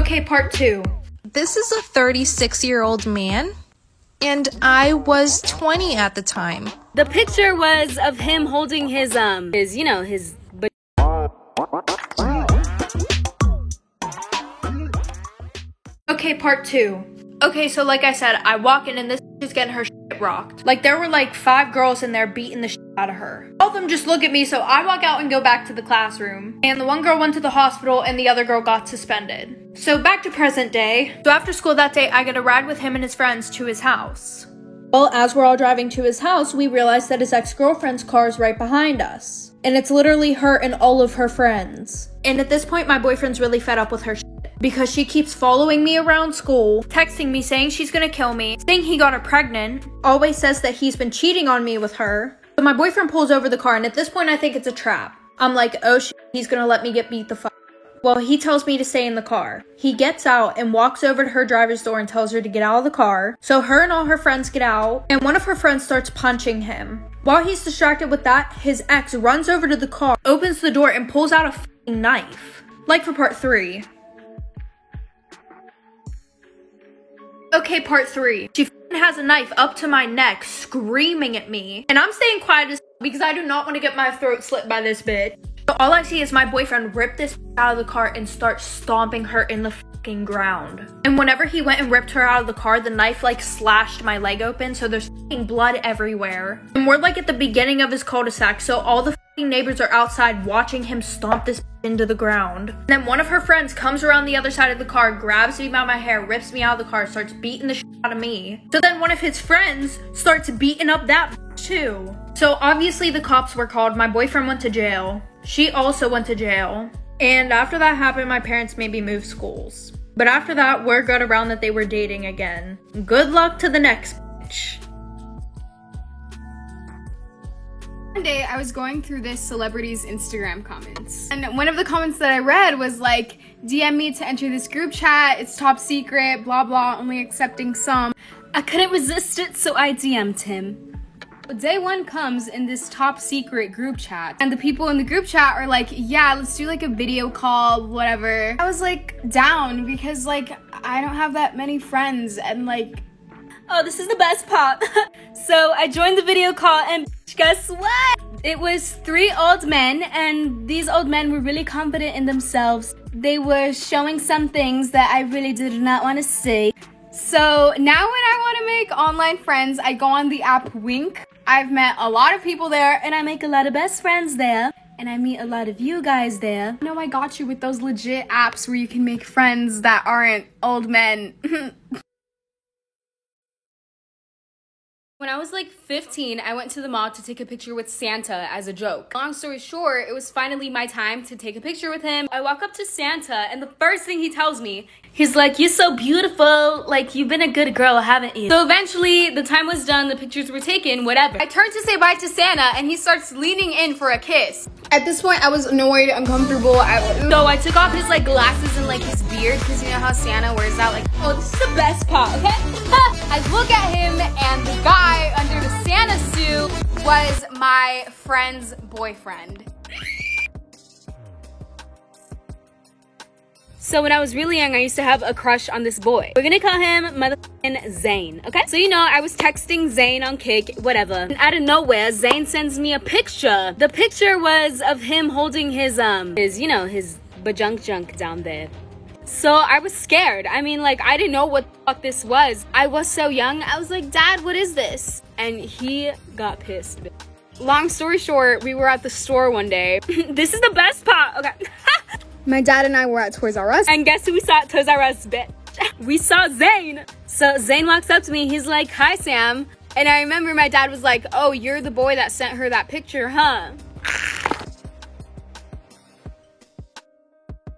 Okay, part 2. This is a 36-year-old man, and I was 20 at the time. The picture was of him holding his Okay, part 2. Okay, so like I said, I walk in and this is getting her shit rocked. Like, there were like 5 girls in there beating the shit out of her. All of them just look at me, so I walk out and go back to the classroom. And the one girl went to the hospital and the other girl got suspended. So back to present day. So after school that day, I get a ride with him and his friends to his house. Well, as we're all driving to his house, we realize that his ex-girlfriend's car is right behind us. And it's literally her and all of her friends. And at this point, my boyfriend's really fed up with her shit because she keeps following me around school, texting me saying she's gonna kill me, saying he got her pregnant, always says that he's been cheating on me with her. So my boyfriend pulls over the car, and at this point, I think it's a trap. I'm like, oh shit, he's gonna let me get beat the fuck. Well, he tells me to stay in the car. He gets out and walks over to her driver's door and tells her to get out of the car. So her and all her friends get out, and one of her friends starts punching him. While he's distracted with that, his ex runs over to the car, opens the door, and pulls out a fucking knife. Like for part 3. Okay, part 3. She has a knife up to my neck, screaming at me. And I'm staying quiet as because I do not want to get my throat slit by this bitch. So all I see is my boyfriend rip this out of the car and start stomping her in the fucking ground. And whenever he went and ripped her out of the car, the knife like slashed my leg open, so there's fucking blood everywhere. And we're like at the beginning of his cul-de-sac, so all the fucking neighbors are outside watching him stomp this into the ground. And then one of her friends comes around the other side of the car, grabs me by my hair, rips me out of the car, starts beating the shit out of me. So then one of his friends starts beating up that too. So obviously the cops were called. My boyfriend went to jail. She also went to jail. And after that happened, my parents made me move schools. But after that, word got around that they were dating again. Good luck to the next bitch. One day, I was going through this celebrity's Instagram comments. And one of the comments that I read was like, DM me to enter this group chat, it's top secret, blah blah, only accepting some. I couldn't resist it, so I DM'd him. Day 1 comes in this top secret group chat, and the people in the group chat are like, yeah, let's do like a video call, whatever. I was like down because like I don't have that many friends, and like, oh, this is the best part. So I joined the video call, and guess what? It was 3 old men, and these old men were really confident in themselves. They were showing some things that I really did not want to see. So now when I want to make online friends, I go on the app Wink. I've met a lot of people there, and I make a lot of best friends there, and I meet a lot of you guys there. No, I got you with those legit apps where you can make friends that aren't old men. When I was like 15, I went to the mall to take a picture with Santa as a joke. Long story short, it was finally my time to take a picture with him. I walk up to Santa, and the first thing he tells me, he's like, "You're so beautiful, like you've been a good girl, haven't you?" So eventually, the time was done, the pictures were taken, whatever. I turned to say bye to Santa, and he starts leaning in for a kiss. At this point, I was annoyed, uncomfortable. So I took off his like glasses and like his beard, because you know how Santa wears that, like, oh, this is the best part, okay? I look at him, and the guy under the Santa suit was my friend's boyfriend. So when I was really young, I used to have a crush on this boy. We're gonna call him motherfucking Zane, okay? So you know, I was texting Zane on Kik, whatever. And out of nowhere, Zane sends me a picture. The picture was of him holding his bajunk down there. So I was scared. I mean, like, I didn't know what the fuck this was. I was so young. I was like, Dad, what is this? And he got pissed. Long story short, we were at the store one day. This is the best part, okay? My dad and I were at Toys R Us. And guess who we saw at Toys R Us, bitch? We saw Zane. So Zane walks up to me. He's like, "Hi, Sam." And I remember my dad was like, "Oh, you're the boy that sent her that picture, huh?"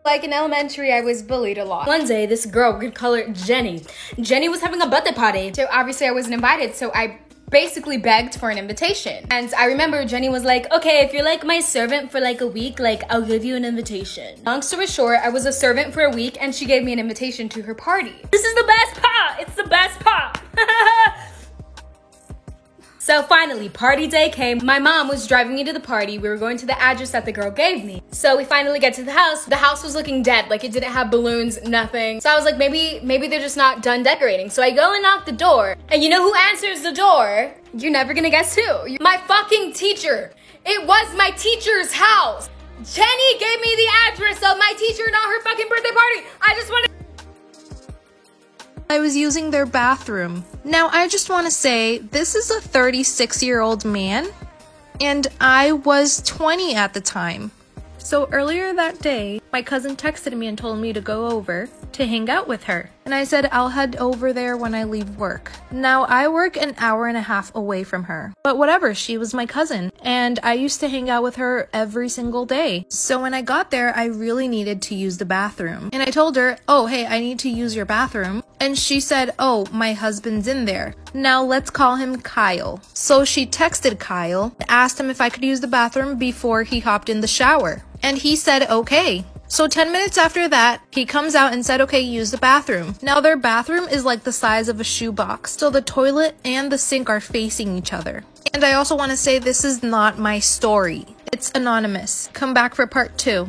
Like in elementary, I was bullied a lot. One day, this girl, we'd call her Jenny. Jenny was having a birthday party. So obviously I wasn't invited, so I basically begged for an invitation. And I remember Jenny was like, "Okay, if you're like my servant for like a week, like I'll give you an invitation." Long story short, I was a servant for a week, and she gave me an invitation to her party. This is the best part. It's the best part. So finally, party day came. My mom was driving me to the party. We were going to the address that the girl gave me. So we finally get to the house. The house was looking dead. Like, it didn't have balloons, nothing. So I was like, maybe they're just not done decorating. So I go and knock the door. And you know who answers the door? You're never gonna guess who. My fucking teacher. It was my teacher's house. Jenny gave me the address of my teacher, not her fucking birthday party. I just wanted... I was using their bathroom. Now, I just want to say, this is a 36-year-old man, and I was 20 at the time. So earlier that day, my cousin texted me and told me to go over to hang out with her. And I said, I'll head over there when I leave work. Now, I work an hour and a half away from her. But whatever, she was my cousin. And I used to hang out with her every single day. So when I got there, I really needed to use the bathroom. And I told her, oh, hey, I need to use your bathroom. And she said, oh, my husband's in there. Now let's call him Kyle. So she texted Kyle, asked him if I could use the bathroom before he hopped in the shower. And he said, okay. So 10 minutes after that, he comes out and said, okay, use the bathroom. Now their bathroom is like the size of a shoebox. So the toilet and the sink are facing each other. And I also want to say this is not my story. It's anonymous. Come back for part 2.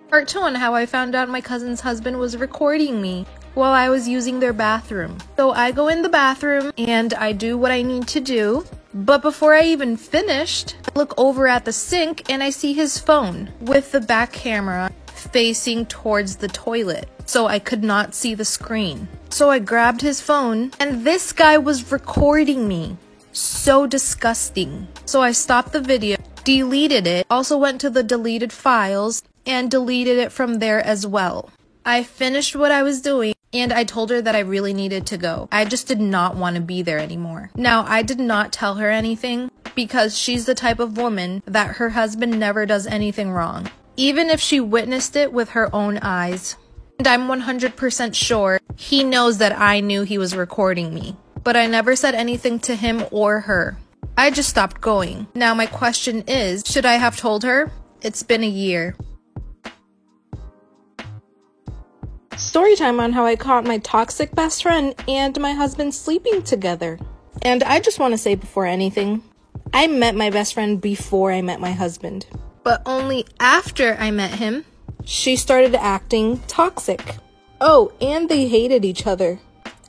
Part 2 on how I found out my cousin's husband was recording me while I was using their bathroom. So I go in the bathroom and I do what I need to do. But before I even finished, I look over at the sink and I see his phone with the back camera facing towards the toilet. So I could not see the screen. So I grabbed his phone and this guy was recording me. So disgusting. So I stopped the video, deleted it, also went to the deleted files and deleted it from there as well. I finished what I was doing and I told her that I really needed to go. I just did not want to be there anymore. Now, I did not tell her anything because she's the type of woman that her husband never does anything wrong, even if she witnessed it with her own eyes. And I'm 100% sure he knows that I knew he was recording me, but I never said anything to him or her. I just stopped going. Now, my question is, should I have told her? It's been a year. Story time on how I caught my toxic best friend and my husband sleeping together. And I just want to say before anything, I met my best friend before I met my husband. But only after I met him, she started acting toxic. Oh, and they hated each other.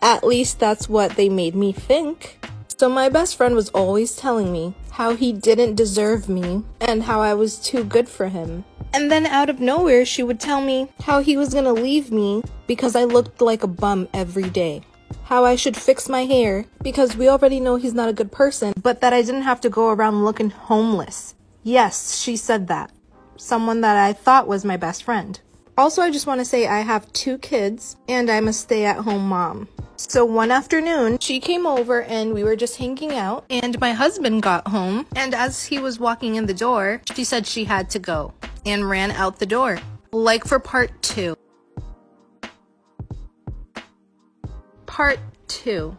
At least that's what they made me think. So my best friend was always telling me how he didn't deserve me and how I was too good for him. And then out of nowhere, she would tell me how he was gonna leave me because I looked like a bum every day. How I should fix my hair because we already know he's not a good person, but that I didn't have to go around looking homeless. Yes, she said that. Someone that I thought was my best friend. Also, I just want to say I have 2 kids and I'm a stay-at-home mom. So one afternoon, she came over and we were just hanging out and my husband got home, and as he was walking in the door, she said she had to go and ran out the door. Like for part 2. Part 2.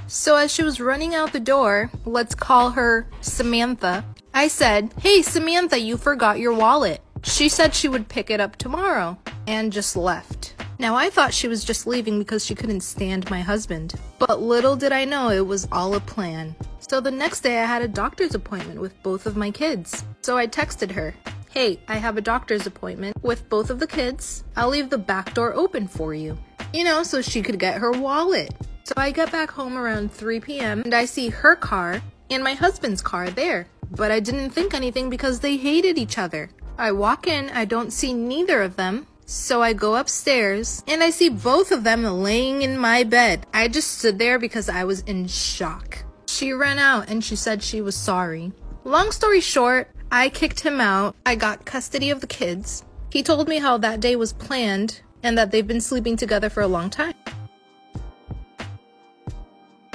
So as she was running out the door, let's call her Samantha, I said, "Hey Samantha, you forgot your wallet." She said she would pick it up tomorrow and just left. Now I thought she was just leaving because she couldn't stand my husband. But little did I know it was all a plan. So the next day I had a doctor's appointment with both of my kids. So I texted her, "Hey, I have a doctor's appointment with both of the kids. I'll leave the back door open for you." You know, so she could get her wallet. So I get back home around 3 p.m. and I see her car and my husband's car there. But I didn't think anything because they hated each other. I walk in, I don't see neither of them. So I go upstairs and I see both of them laying in my bed. I just stood there because I was in shock. She ran out and she said she was sorry. Long story short, I kicked him out. I got custody of the kids. He told me how that day was planned and that they've been sleeping together for a long time.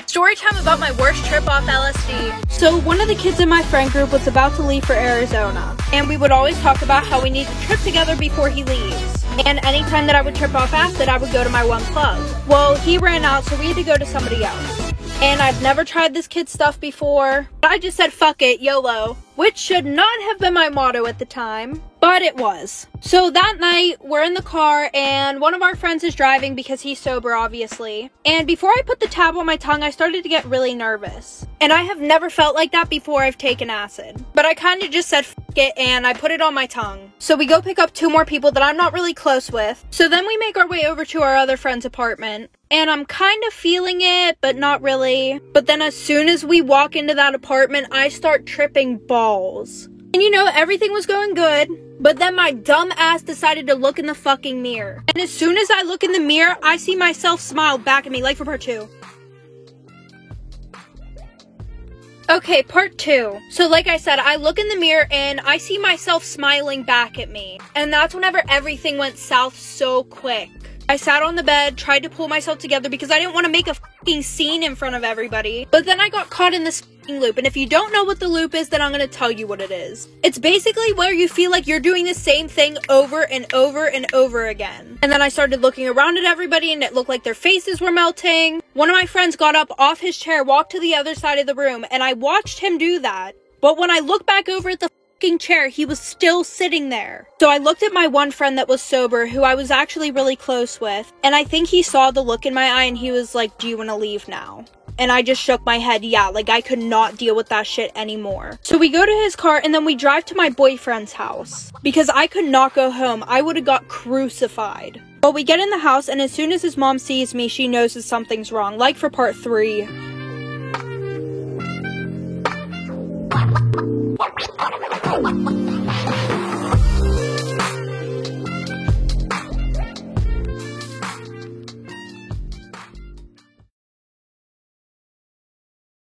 Story time about my worst trip off LSD. So one of the kids in my friend group was about to leave for Arizona, and we would always talk about how we need to trip together before he leaves. And anytime that I would trip off acid, I would go to my one club. Well, he ran out, so we had to go to somebody else. and I've never tried this kid's stuff before. I just said fuck it, YOLO, which should not have been my motto at the time, but it was. So that night, we're in the car, and one of our friends is driving because he's sober, obviously. And before I put the tab on my tongue, I started to get really nervous. And I have never felt like that before I've taken acid. But I kind of just said fuck it, and I put it on my tongue. So we go pick up 2 more people that I'm not really close with. So then we make our way over to our other friend's apartment. And I'm kind of feeling it, but not really. But then as soon as we walk into that apartment, I start tripping balls. And you know, everything was going good. But then my dumb ass decided to look in the fucking mirror. And as soon as I look in the mirror, I see myself smile back at me, like for part 2. Okay, part 2. So like I said, I look in the mirror and I see myself smiling back at me. And that's whenever everything went south so quick. I sat on the bed, tried to pull myself together because I didn't want to make a fucking scene in front of everybody. But then I got caught in this fucking loop. And if you don't know what the loop is, then I'm going to tell you what it is. It's basically where you feel like you're doing the same thing over and over and over again. And then I started looking around at everybody and it looked like their faces were melting. One of my friends got up off his chair, walked to the other side of the room, and I watched him do that. But when I looked back over at the chair, he was still sitting there. So I looked at my one friend that was sober, who I was actually really close with, and I think he saw the look in my eye and he was like, "Do you want to leave now?" And I just shook my head, yeah, like I could not deal with that shit anymore. So we go to his car and then we drive to my boyfriend's house because I could not go home. I would have got crucified. But we get in the house and as soon as his mom sees me, she knows that something's wrong, like for part 3.